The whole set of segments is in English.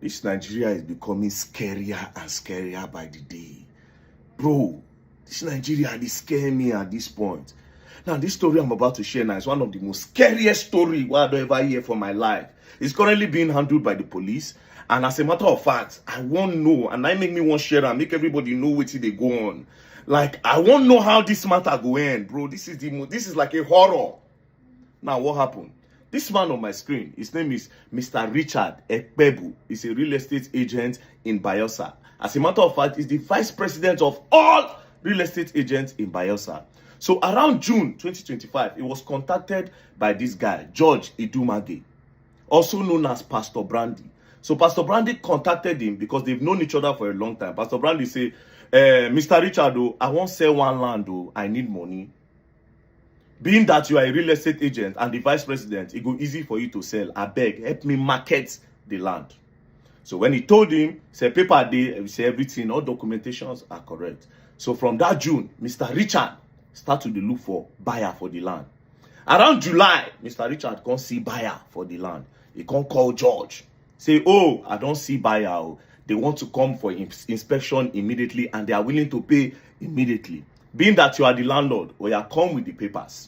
This Nigeria is becoming scarier and scarier by the day. Bro, this Nigeria is scaring me at this point. Now, this story I'm about to share now is one of the most scariest stories I don't ever hear for my life. It's currently being handled by the police. And as a matter of fact, I won't know. And I make me want to share and make everybody know what they go on. Like, I won't know how this matter go end, bro. This is like a horror. Now, what happened? This man on my screen, his name is Mr. Richard Ekpebu. He's a real estate agent in Bayelsa. As a matter of fact, he's the vice president of all real estate agents in Bayelsa. So around June 2025, he was contacted by this guy, George Idumage, also known as Pastor Brandy. So Pastor Brandy contacted him because they've known each other for a long time. Pastor Brandy said, Mr. Richard, I won't sell one land, I need money. Being that you are a real estate agent and the vice president, it go easy for you to sell. I beg, help me market the land. So when he told him, say paper day, say everything, all documentations are correct. So from that June, Mr. Richard started to look for buyer for the land. Around July, Mr. Richard can't see buyer for the land. He can't call George. Say, oh, I don't see buyer. They want to come for inspection immediately and they are willing to pay immediately. Being that you are the landlord, or you are come with the papers.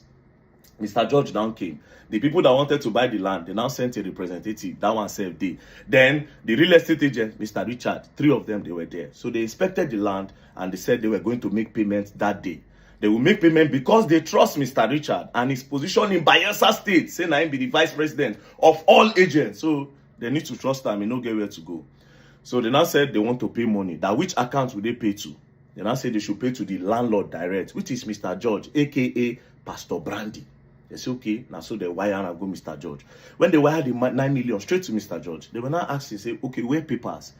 Mr. George now came. The people that wanted to buy the land, they now sent a representative. That one saved day. Then the real estate agent, Mr. Richard, 3 of them, they were there. So they inspected the land and they said they were going to make payments that day. They will make payment because they trust Mr. Richard and his position in Bayelsa State, saying I be the vice president of all agents. So they need to trust him and not get where to go. So they now said they want to pay money. That which account will they pay to? They now said they should pay to the landlord direct, which is Mr. George, aka Pastor Brandy. They say, okay, now so they wire and go Mr. George. When they wired the 9 million straight to Mr. George, they were now asking, say, okay, where papers?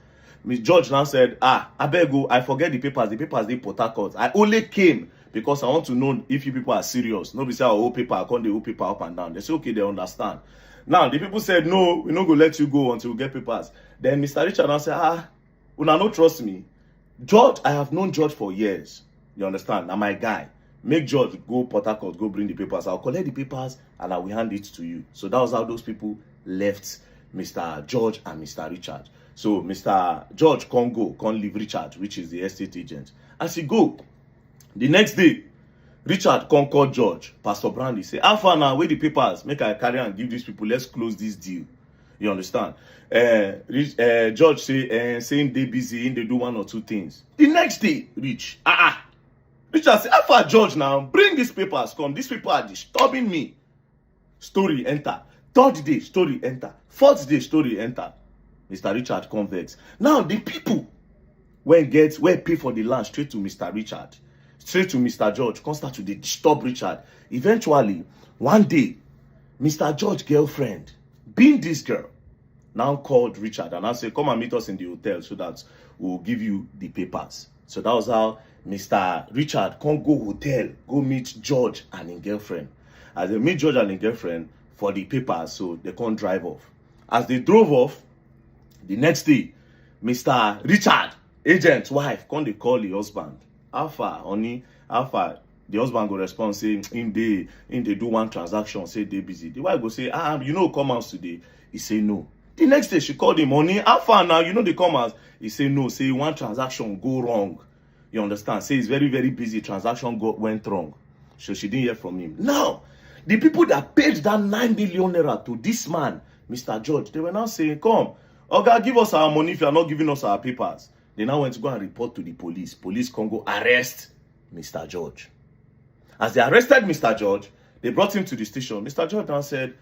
Mr. George now said, I beg you, I forget the papers. The papers, they Port Harcourt. I only came because I want to know if you people are serious. Nobody say, oh, paper, I can't do paper up and down. They say, okay, they understand. Now, the people said, no, we're not going to let you go until we get papers. Then Mr. Richard now said, you don't trust me. George, I have known George for years. You understand? Now, my guy. Make George go Port Harcourt, go bring the papers. I'll collect the papers and I will hand it to you. So that was how those people left Mr. George and Mr. Richard. So Mr. George can't go, can't leave Richard, which is the estate agent. As he go, the next day, Richard can't call George. Pastor Brandy say, how far now, where the papers? Make I carry and give these people, let's close this deal. You understand? George say, saying they busy, they do 1 or 2 things. The next day, Richard say, how far George now? Bring these papers, come. These people are disturbing me. Story enter. 3rd day, story enter. 4th day, story enter. Mr. Richard convex. Now the people where pay for the land straight to Mr. Richard, straight to Mr. George, come start to disturb Richard. Eventually, one day, Mr. George's girlfriend, being this girl, now called Richard and I said, come and meet us in the hotel so that we'll give you the papers. So that was how Mr. Richard can't go hotel, go meet George and his girlfriend. As they meet George and his girlfriend for the papers, so they can't drive off. As they drove off, the next day, Mr. Richard, agent's wife, can't they call the husband? How far, honey? How far? The husband go respond, say, in they do one transaction, say they busy. The wife go say, come out today. He say no. The next day, she called him, honey, how far now? They come out. He say no, say one transaction go wrong. You understand? Say it's very, very busy. Transaction went wrong. So she didn't hear from him. Now, the people that paid that 9 million naira to this man, Mr. George, they were now saying, come, okay, give us our money if you are not giving us our papers. They now went to go and report to the police. Police can go arrest Mr. George. As they arrested Mr. George, they brought him to the station. Mr. George now said,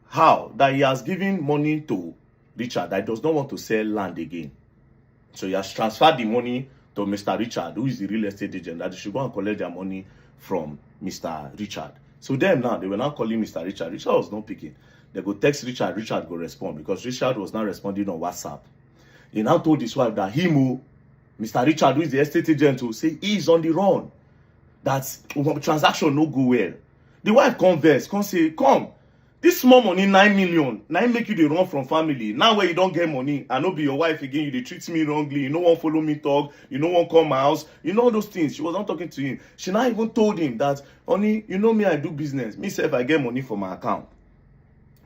how? That he has given money to Richard, that he does not want to sell land again. So he has transferred the money to Mr. Richard, who is the real estate agent, that they should go and collect their money from Mr. Richard. So them now, they were now calling Mr. Richard. Richard was not picking. They go text Richard, Richard go respond because Richard was now responding on WhatsApp. He now told his wife that Mr. Richard, who is the estate agent, will say he is on the run. That transaction no go well. The wife converse, come say, come, this small money, 9 million, now make you the run from family. Now where you don't get money, I no be your wife again, you dey treat me wrongly, you no want follow me talk, you no want come my house, you know all those things. She was not talking to him. She now even told him that, honey, you know me, I do business. Me say if I get money for my account.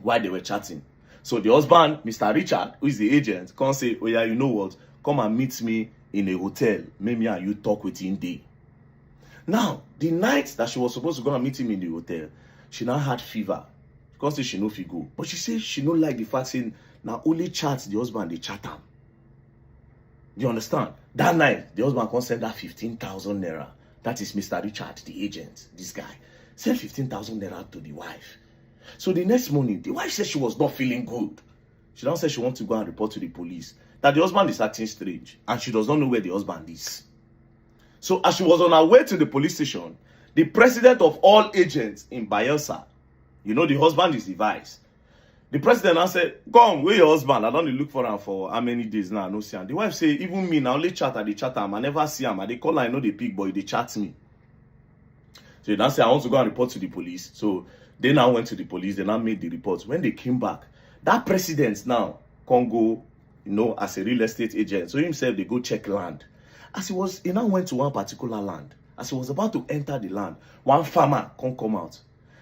While they were chatting. So the husband, Mr. Richard, who is the agent, can say, oh yeah, you know what? Come and meet me in a hotel. Maybe and you talk with him day. Now, the night that she was supposed to go and meet him in the hotel, she now had fever. She can't say she no fit go. But she says she no like the fact saying, now only chat the husband, they chat him. You understand? That night, the husband can send her 15,000 naira. That is Mr. Richard, the agent, this guy. Send 15,000 naira to the wife. So the next morning, the wife said she was not feeling good. She now said she wants to go and report to the police that the husband is acting strange and she does not know where the husband is. So as she was on her way to the police station, the president of all agents in Bayelsa, you know the husband is the vice. The president now said, come, where your husband? I don't look for him for how many days now, no see him. The wife say, even me, now only chat at the chat him. I never see him. I they call I know the pig boy, they chat me. So they now say, I want to go and report to the police. So they now went to the police, they now made the report. When they came back, that president now can go, you know, as a real estate agent. So himself, they go check land. As he now went to one particular land. As he was about to enter the land, one farmer can come out.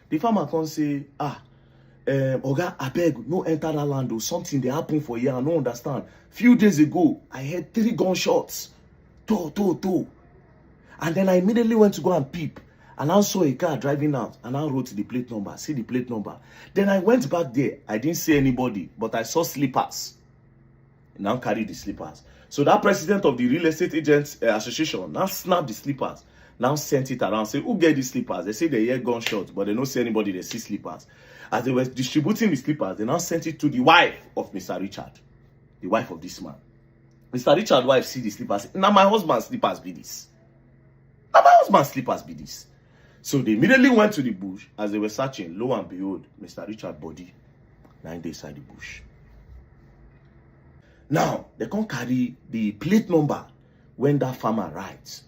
The farmer can say, Oga, I beg, no enter that land or something they happen for you. I don't understand. Few days ago, I heard 3 gunshots. Two. And then I immediately went to go and peep. And I saw a car driving out. And I wrote the plate number. See the plate number. Then I went back there. I didn't see anybody. But I saw slippers. And now carry the slippers. So that president of the Real Estate Agents Association now snapped the slippers. Now sent it around. Say, who get the slippers? They say they hear gunshots. But they don't see anybody. They see slippers. As they were distributing the slippers, they now sent it to the wife of Mr. Richard. The wife of this man. Mr. Richard's wife see the slippers. Now my husband's slippers be this. Now my husband's slippers be this. So they immediately went to the bush. As they were searching, lo and behold, Mr. Richard's body 9 days inside the bush. Now, they can't carry the plate number when that farmer writes.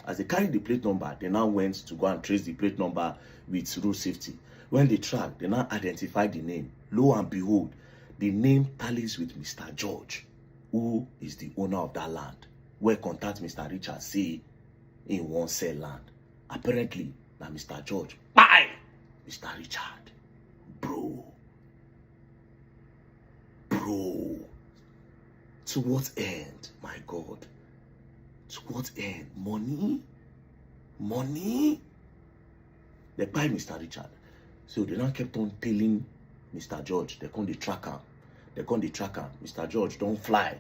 As they carry the plate number, they now went to go and trace the plate number with road safety. When they track, they now identify the name. Lo and behold, the name tallies with Mr. George, who is the owner of that land. Where contact Mr. Richard say in one sell land. Apparently, now Mr. George, bye! Mr. Richard, bro. To what end, my God? To what end? Money? They buy Mr. Richard. So they now kept on telling Mr. George, they come the tracker. Mr. George, don't fly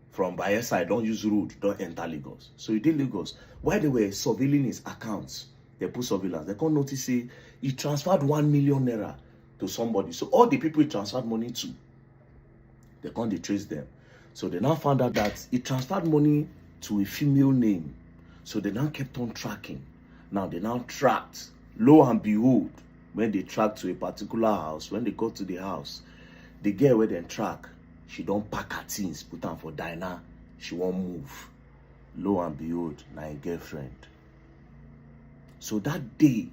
from Bayelsa, don't use road, don't enter Lagos. So he did Lagos. While they were surveilling his accounts, they put surveillance. They can't notice say he transferred 1 million naira to somebody. So all the people he transferred money to, they can't trace them. So they now found out that he transferred money to a female name. So they now kept on tracking. Now they now tracked. Lo and behold, when they tracked to a particular house, when they got to the house, the girl where they track, she don't pack her things, put her for diner. She won't move. Lo and behold, now a girlfriend. So that day,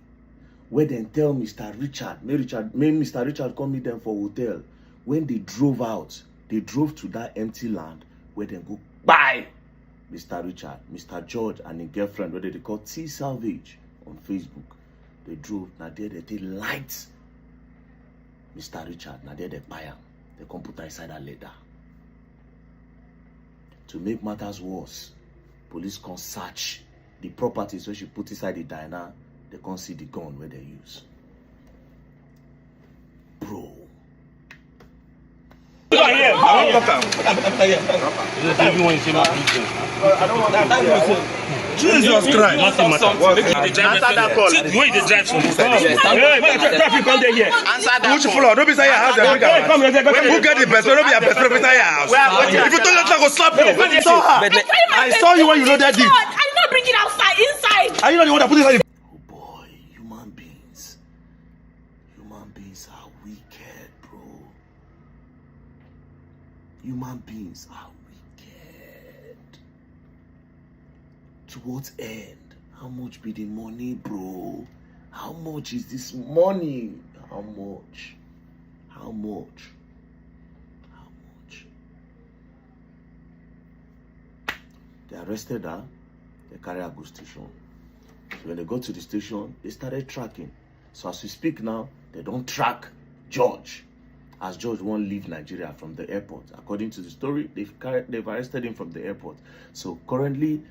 where they tell Mr. Richard, may Mr. Richard come meet them for hotel. When they drove out, they drove to that empty land where they go buy Mr. Richard, Mr. George, and his girlfriend, where they call T Salvage on Facebook. They drove, now there they light Mr. Richard, now there they buy him. They come put inside a leather. To make matters worse, police can search the properties where she put inside the diner. They can't see the gun where they use. Bro. Jesus Christ. Nothing matters. Answer that call. Where the drive from? Traffic come there here. Answer that Which floor? Don't be saying your house. Who get the best? Don't be a best friend beside your house. If you don't let her go slap you. I saw you when you loaded it. I did not bring it outside, inside. Are you not the one that put it inside? Oh boy, human beings are wicked, bro. Human beings are wicked. To what end? How much be the money, bro? How much is this money? How much? They arrested her. They carry her to station. So when they got to the station, they started tracking. So as we speak now, they don't track George. as George won't leave Nigeria from the airport. According to the story, they've arrested him from the airport. So currently,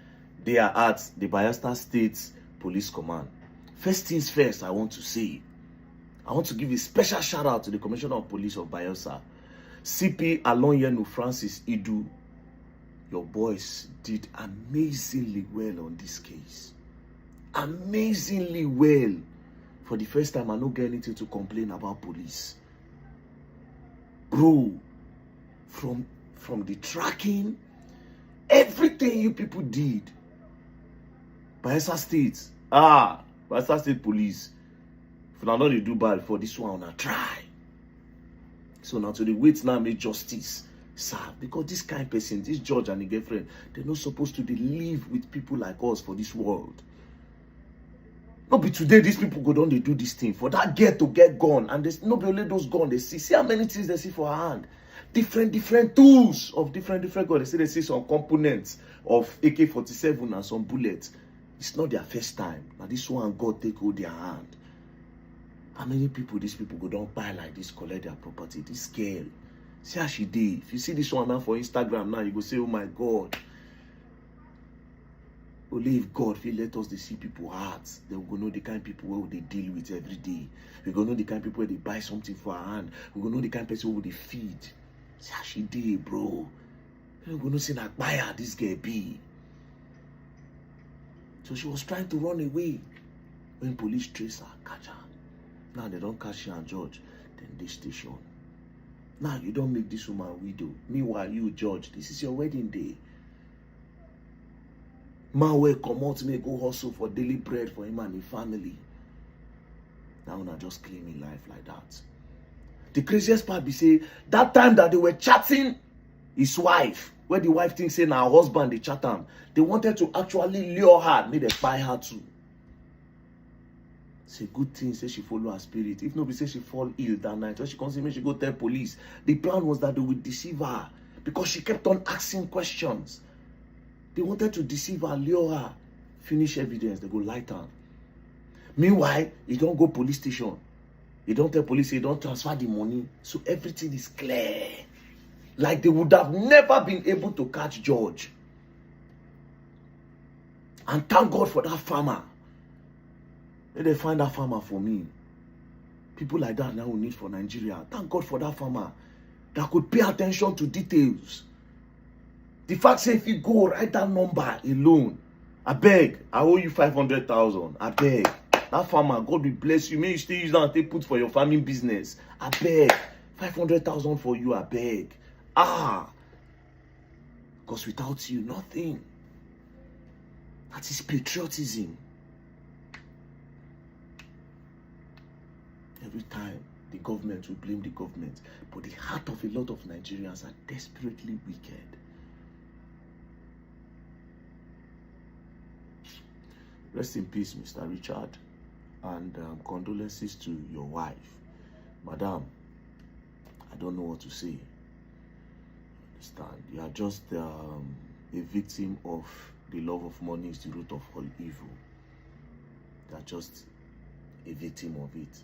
they are at the Bayelsa State Police Command. First things first, I want to give a special shout out to the Commissioner of Police of Bayelsa, CP Alonyenu Francis Idu. Your boys did amazingly well on this case. Amazingly well. For the first time, I don't get anything to complain about police. Bro, from the tracking, everything you people did. Bayelsa State, Bayelsa State Police. If you not do bad for this one, I try. So now to the wait now make justice serve. Because this kind of person, this judge and the girlfriend, they're not supposed to live with people like us for this world. Not be today, these people go down, they do this thing. For that girl to get gone, and there's not be only those guns they see. See how many things they see for her hand. Different tools of different guns. They say they see some components of AK-47 and some bullets. It's not their first time. Now this one, God take hold their hand. How many people these people go down buy like this, collect their property? This girl, see how she did. If you see this one now for Instagram now, you go say, oh my God. Only if God will let us see people hearts, then we go know the kind of people where they deal with every day. We go know the kind of people where they buy something for her hand. We go know the kind of person who they feed. See how she did, bro. We go know say that buyer this girl be. So she was trying to run away when police trace her, catch her. Now they don't catch her and judge, then they station. Now you don't make this woman widow. Meanwhile, you judge, this is your wedding day. Man will come out may go hustle for daily bread for him and his family. Now not just claiming life like that. The craziest part be say that time that they were chatting his wife, where the wife thinks say now her husband they chat him, they wanted to actually lure her, made they buy her too. It's a good thing, say she follow her spirit. If nobody say she fall ill that night, when she comes in, she go tell police. The plan was that they would deceive her because she kept on asking questions. They wanted to deceive her, lure her, finish evidence, they go light her. Meanwhile, you don't go police station. You don't tell police, you don't transfer the money. So everything is clear. Like they would have never been able to catch George. And thank God for that farmer. Let them find that farmer for me. People like that now we need for Nigeria. Thank God for that farmer that could pay attention to details. The fact say if you go write that number alone, I beg, I owe you 500,000. I beg. That farmer, God will bless you. May you still use that and take put for your farming business. I beg. 500,000 for you, I beg. Because without you, nothing. That is patriotism. Every time, the government will blame the government. But the heart of a lot of Nigerians are desperately wicked. Rest in peace, Mr. Richard. And condolences to your wife. Madam, I don't know what to say. Understand? You are just a victim of the love of money is the root of all evil. You are just a victim of it.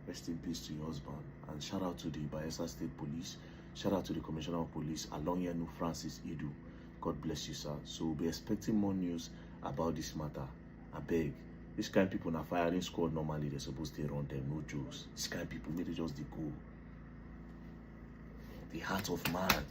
Rest in peace to your husband. And shout out to the Bayelsa State Police. Shout out to the Commissioner of Police, Alonyenu Francis Idu. God bless you, sir. So we'll be expecting more news about this matter. I beg. This kind of people in a firing squad, normally they're supposed to run them, no jokes. This kind of people, maybe just they go. The heart of man